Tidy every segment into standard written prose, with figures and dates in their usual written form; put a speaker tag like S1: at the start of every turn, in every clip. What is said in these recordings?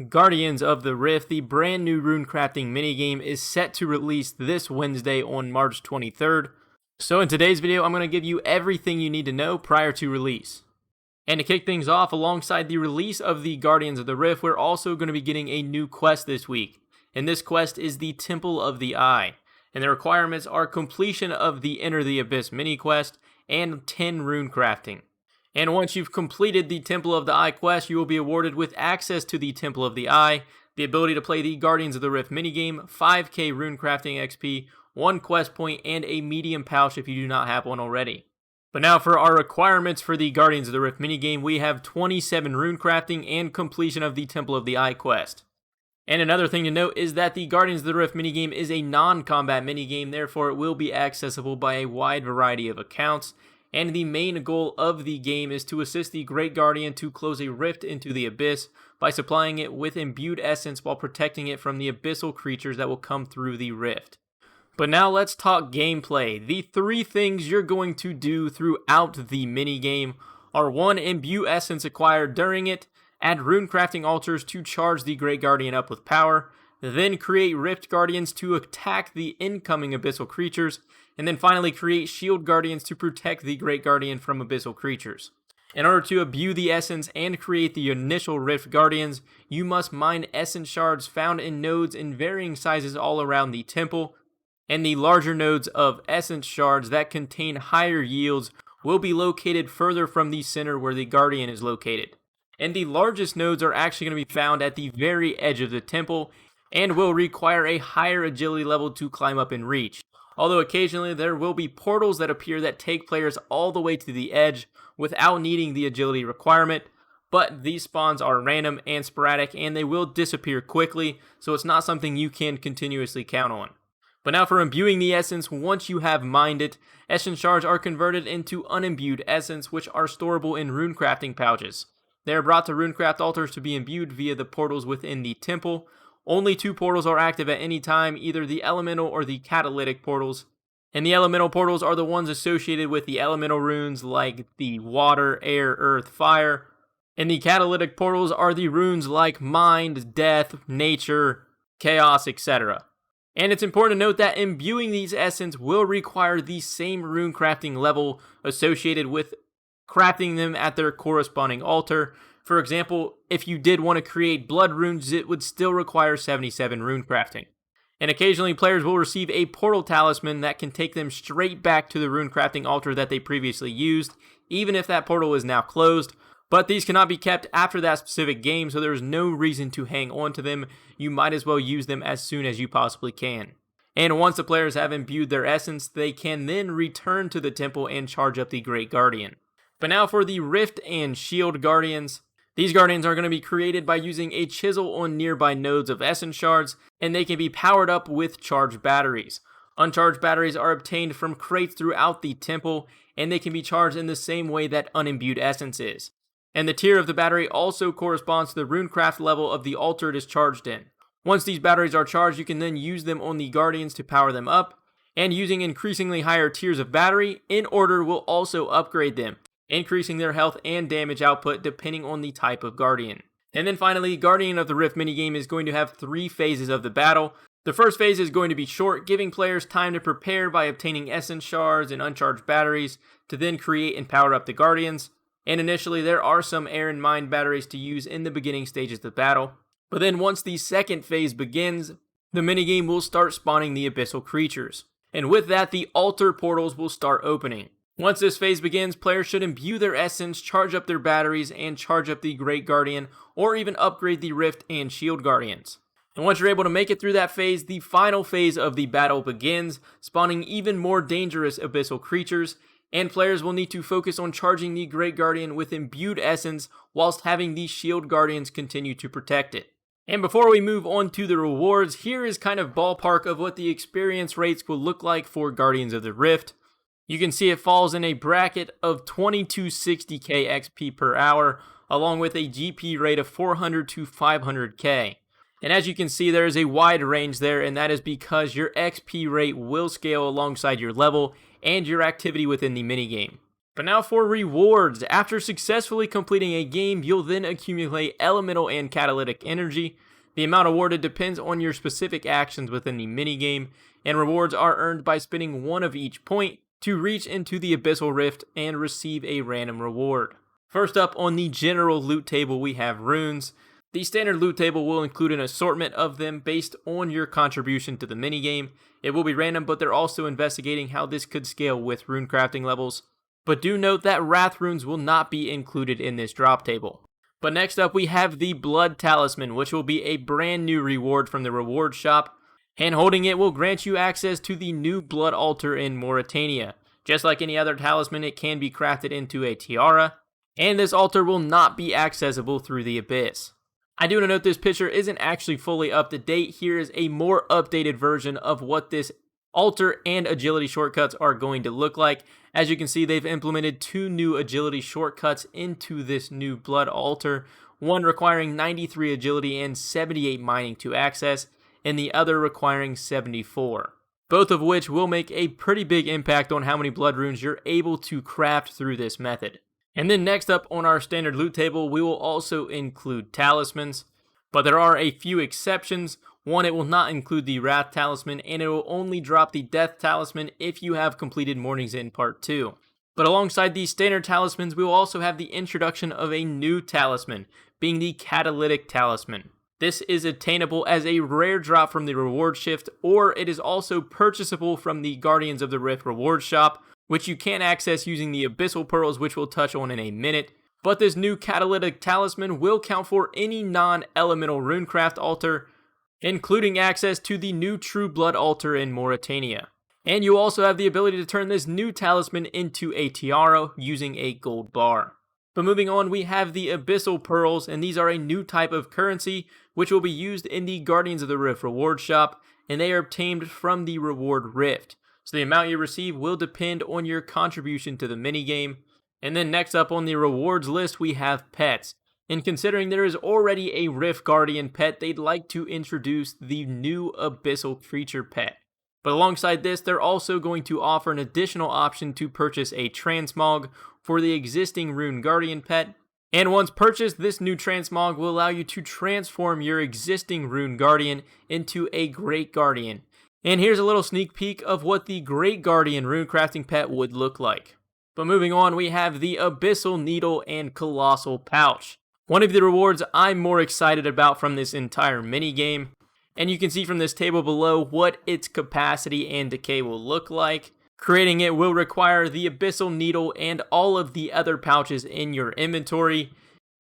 S1: Guardians of the Rift, the brand new Runecrafting minigame, is set to release this Wednesday on March 23rd. So in today's video, I'm going to give you everything you need to know prior to release. And to kick things off, alongside the release of the Guardians of the Rift, we're also going to be getting a new quest this week. And this quest is the Temple of the Eye. And the requirements are completion of the Enter the Abyss mini quest and 10 Runecrafting. And once you've completed the Temple of the Eye quest, you will be awarded with access to the Temple of the Eye, the ability to play the Guardians of the Rift minigame, 5k Runecrafting XP, 1 quest point, and a medium pouch if you do not have one already. But now for our requirements for the Guardians of the Rift minigame, we have 27 Runecrafting and completion of the Temple of the Eye quest. And another thing to note is that the Guardians of the Rift minigame is a non-combat minigame, therefore it will be accessible by a wide variety of accounts. And the main goal of the game is to assist the Great Guardian to close a rift into the Abyss by supplying it with imbued essence while protecting it from the abyssal creatures that will come through the rift. But now let's talk gameplay. The 3 things you're going to do throughout the minigame are 1. Imbue essence acquired during it, add Runecrafting altars to charge the Great Guardian up with power, then create Rift Guardians to attack the incoming abyssal creatures, and then finally create Shield Guardians to protect the Great Guardian from abyssal creatures. In order to imbue the essence and create the initial Rift Guardians, you must mine essence shards found in nodes in varying sizes all around the temple, and the larger nodes of essence shards that contain higher yields will be located further from the center where the Guardian is located. And the largest nodes are actually going to be found at the very edge of the temple, and will require a higher agility level to climb up and reach. Although occasionally there will be portals that appear that take players all the way to the edge without needing the agility requirement, but these spawns are random and sporadic and they will disappear quickly, so it's not something you can continuously count on. But now for imbuing the essence, once you have mined it, essence shards are converted into unimbued essence, which are storable in Runecrafting pouches. They are brought to Runecraft altars to be imbued via the portals within the temple. Only 2 portals are active at any time, either the elemental or the catalytic portals. And the elemental portals are the ones associated with the elemental runes like the water, air, earth, fire. And the catalytic portals are the runes like mind, death, nature, chaos, etc. And it's important to note that imbuing these essence will require the same runecrafting level associated with crafting them at their corresponding altar. For example, if you did want to create blood runes, it would still require 77 Runecrafting. And occasionally players will receive a portal talisman that can take them straight back to the Runecrafting altar that they previously used, even if that portal is now closed. But these cannot be kept after that specific game, so there's no reason to hang on to them. You might as well use them as soon as you possibly can. And once the players have imbued their essence, they can then return to the temple and charge up the Great Guardian. But now for the Rift and Shield Guardians. These Guardians are going to be created by using a chisel on nearby nodes of essence shards, and they can be powered up with charged batteries. Uncharged batteries are obtained from crates throughout the temple, and they can be charged in the same way that unimbued essence is. And the tier of the battery also corresponds to the Runecraft level of the altar it is charged in. Once these batteries are charged, you can then use them on the Guardians to power them up, and using increasingly higher tiers of battery in order will also upgrade them, increasing their health and damage output depending on the type of Guardian. And then finally, Guardian of the Rift minigame is going to have 3 phases of the battle. The first phase is going to be short, giving players time to prepare by obtaining essence shards and uncharged batteries to then create and power up the Guardians. And initially there are some air and mine batteries to use in the beginning stages of the battle. But then once the second phase begins, the minigame will start spawning the abyssal creatures. And with that, the altar portals will start opening. Once this phase begins, players should imbue their essence, charge up their batteries, and charge up the Great Guardian, or even upgrade the Rift and Shield Guardians. And once you're able to make it through that phase, the final phase of the battle begins, spawning even more dangerous abyssal creatures, and players will need to focus on charging the Great Guardian with imbued essence, whilst having the Shield Guardians continue to protect it. And before we move on to the rewards, here is kind of ballpark of what the experience rates will look like for Guardians of the Rift. You can see it falls in a bracket of 2260k XP per hour, along with a GP rate of 400 to 500k. And as you can see, there is a wide range there, and that is because your XP rate will scale alongside your level and your activity within the minigame. But now for rewards. After successfully completing a game, you'll then accumulate elemental and catalytic energy. The amount awarded depends on your specific actions within the minigame, and rewards are earned by spending one of each point to reach into the Abyssal Rift and receive a random reward. First up on the general loot table, we have runes. The standard loot table will include an assortment of them based on your contribution to the minigame. It will be random, but they're also investigating how this could scale with runecrafting levels. But do note that Wrath runes will not be included in this drop table. But next up we have the Blood Talisman, which will be a brand new reward from the reward shop. And holding it will grant you access to the new Blood Altar in Mauritania. Just like any other talisman, it can be crafted into a tiara. And this altar will not be accessible through the Abyss. I do want to note this picture isn't actually fully up to date. Here is a more updated version of what this altar and agility shortcuts are going to look like. As you can see, they've implemented 2 new agility shortcuts into this new Blood Altar, one requiring 93 agility and 78 mining to access, and the other requiring 74. Both of which will make a pretty big impact on how many blood runes you're able to craft through this method. And then next up on our standard loot table, we will also include talismans, but there are a few exceptions. One, it will not include the Wrath Talisman, and it will only drop the Death Talisman if you have completed Morning's End Part 2. But alongside these standard talismans, we will also have the introduction of a new talisman, being the Catalytic Talisman. This is attainable as a rare drop from the reward shift, or it is also purchasable from the Guardians of the Rift reward shop, which you can access using the Abyssal Pearls, which we'll touch on in a minute. But this new Catalytic Talisman will count for any non-elemental runecraft altar, including access to the new True Blood altar in Mauritania. And you also have the ability to turn this new talisman into a tiara using a gold bar. But moving on, we have the Abyssal Pearls, and these are a new type of currency which will be used in the Guardians of the Rift reward shop, and they are obtained from the reward rift. So the amount you receive will depend on your contribution to the minigame. And then next up on the rewards list, we have pets. And considering there is already a Rift Guardian pet, they'd like to introduce the new Abyssal Creature pet. But alongside this, they're also going to offer an additional option to purchase a Transmog for the existing Rune Guardian pet. And once purchased, this new Transmog will allow you to transform your existing Rune Guardian into a Great Guardian. And here's a little sneak peek of what the Great Guardian runecrafting pet would look like. But moving on, we have the Abyssal Needle and Colossal Pouch. One of the rewards I'm more excited about from this entire minigame. And you can see from this table below what its capacity and decay will look like. Creating it will require the Abyssal Needle and all of the other pouches in your inventory.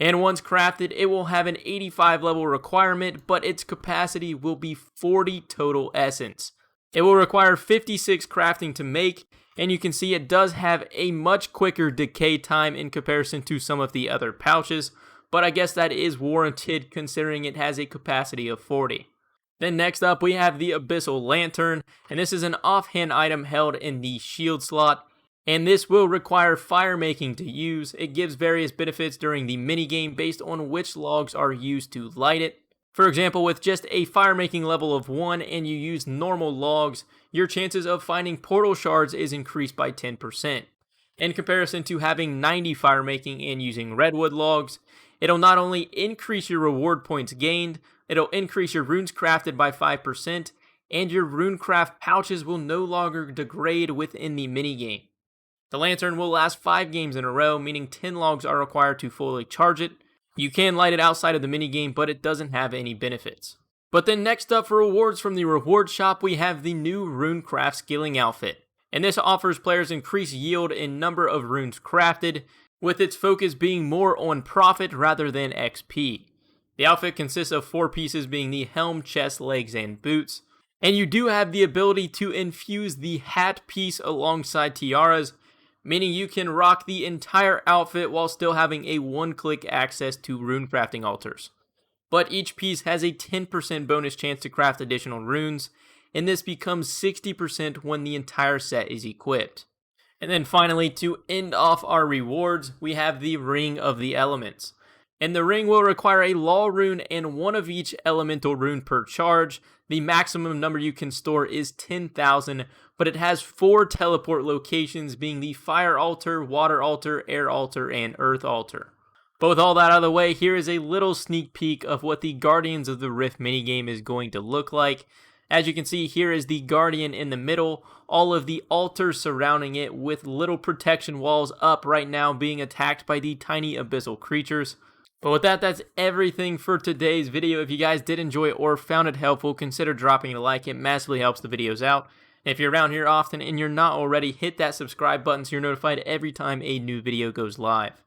S1: And once crafted, it will have an 85 level requirement, but its capacity will be 40 total essence. It will require 56 crafting to make, and you can see it does have a much quicker decay time in comparison to some of the other pouches, but I guess that is warranted considering it has a capacity of 40. Then next up we have the Abyssal Lantern, and this is an offhand item held in the shield slot. And this will require fire making to use. It gives various benefits during the minigame based on which logs are used to light it. For example, with just a fire making level of 1 and you use normal logs, your chances of finding portal shards is increased by 10%. In comparison to having 90 fire making and using redwood logs, it'll not only increase your reward points gained, it'll increase your runes crafted by 5%, and your runecraft pouches will no longer degrade within the minigame. The lantern will last 5 games in a row, meaning 10 logs are required to fully charge it. You can light it outside of the minigame, but it doesn't have any benefits. But then next up for rewards from the reward shop, we have the new Runecraft Skilling Outfit. And this offers players increased yield in number of runes crafted, with its focus being more on profit rather than XP. The outfit consists of 4 pieces being the helm, chest, legs, and boots. And you do have the ability to infuse the hat piece alongside tiaras, meaning you can rock the entire outfit while still having a one-click access to runecrafting altars. But each piece has a 10% bonus chance to craft additional runes, and this becomes 60% when the entire set is equipped. And then finally, to end off our rewards, we have the Ring of the Elements. And the ring will require a law rune and one of each elemental rune per charge. The maximum number you can store is 10,000, but it has 4 teleport locations, being the fire altar, water altar, air altar, and earth altar. But with all that out of the way, here is a little sneak peek of what the Guardians of the Rift minigame is going to look like. As you can see, here is the Guardian in the middle, all of the altars surrounding it with little protection walls up right now being attacked by the tiny abyssal creatures. But with that, that's everything for today's video. If you guys did enjoy it or found it helpful, consider dropping a like. It massively helps the videos out. And if you're around here often and you're not already, hit that subscribe button so you're notified every time a new video goes live.